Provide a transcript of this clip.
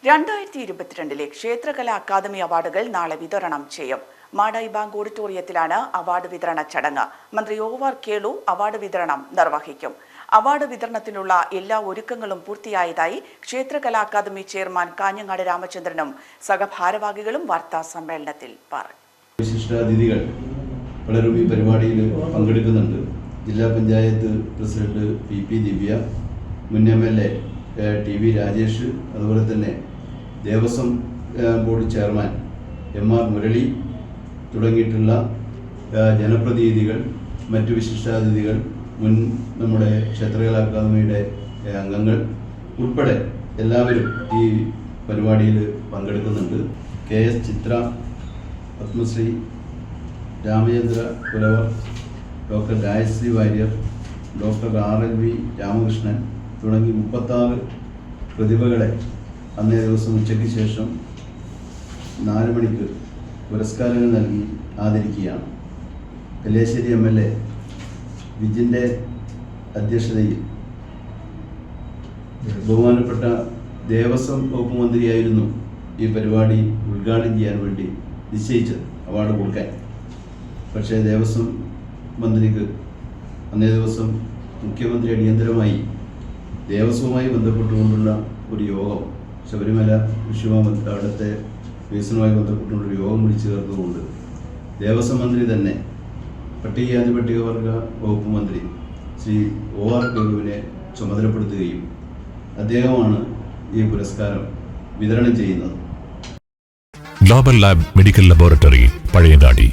2022 ക്ഷേത്രകലാ academy അവാർഡുകൾ നാളെ വിതരണം ചെയ്യും. മാടായി ബാങ്ക് ഓഡിറ്റോറിയത്തിലാണ് അവാർഡ് വിതരണ ചടങ്ങ്. മന്ത്രി ഒ.ആർ. കേളു അവാർഡ് വിതരണം നിർവഹിക്കും. അവാർഡ് വിതരണത്തിനുള്ള എല്ലാ ഒരുക്കങ്ങളും പൂർത്തിയായതായി ക്ഷേത്രകലാ അക്കാദമി ചെയർമാൻ കാഞ്ഞങ്ങാട് രാമചന്ദ്രനും സഹഭാരവാഹികളും വാർത്താ സമ്മേളനത്തിൽ പറഞ്ഞു. വിശിഷ്ടാതിഥികൾ പലരും ഈ പരിപാടിയിൽ പങ്കെടുക്കുന്നുണ്ട്. ജില്ലാ പഞ്ചായത്ത് പ്രസിഡന്റ് പി ദിവ്യ, മുൻ MLA TV രാജേഷ്, അതുപോലെ തന്നെ Devaswom board chairman MR Murali തുടങ്ങിയിട്ടുള്ള ജനപ്രതിനിധികൾ, മറ്റു വിശിഷ്ടാതിഥികൾ, മുൻ നമ്മുടെ ക്ഷേത്രകലാ അക്കാദമിയുടെ അംഗങ്ങൾ ഉൾപ്പെടെ എല്ലാവരും ഈ പരിപാടിയിൽ പങ്കെടുക്കുന്നുണ്ട്. KS Chithra, Padmashri Ramachandra Pulavar, doctor Rajashree Warrier, doctor RLV Ramakrishnan തുടങ്ങി 36 പ്രതിഭകളെ അന്നേ ദിവസം ഉച്ചയ്ക്ക് ശേഷം 4 മണിക്ക് പുരസ്കാരങ്ങൾ നൽകി ആദരിക്കുകയാണ്. കല്യാശ്ശേരി MLA വിജിൻ്റെ അധ്യക്ഷതയിൽ ബഹുമാനപ്പെട്ട ദേവസ്വം വകുപ്പ് മന്ത്രിയായിരുന്നു ഈ പരിപാടി ഉദ്ഘാടനം ചെയ്യാൻ വേണ്ടി നിശ്ചയിച്ചത്, അവാർഡ് കൊടുക്കാൻ. പക്ഷേ ദേവസ്വം മന്ത്രിക്ക് അന്നേ ദിവസം മുഖ്യമന്ത്രി അടിയന്തരമായി ദേവസ്വവുമായി ബന്ധപ്പെട്ടുകൊണ്ടുള്ള ഒരു യോഗം, ശബരിമല വിഷയവുമായി അവിടുത്തെ വികസനവുമായി ബന്ധപ്പെട്ടുകൊണ്ടൊരു യോഗം വിളിച്ചു ചേർത്തുകൊണ്ട് ദേവസ്വം മന്ത്രി തന്നെ പട്ടികജാതി പട്ടികവർഗ വകുപ്പ് മന്ത്രി ശ്രീ ഒ.ആർ. കേളുവിനെ ചുമതലപ്പെടുത്തുകയും അദ്ദേഹമാണ് ഈ പുരസ്കാരം വിതരണം ചെയ്യുന്നത്. Global lab medical laboratory, Pazhayangadi.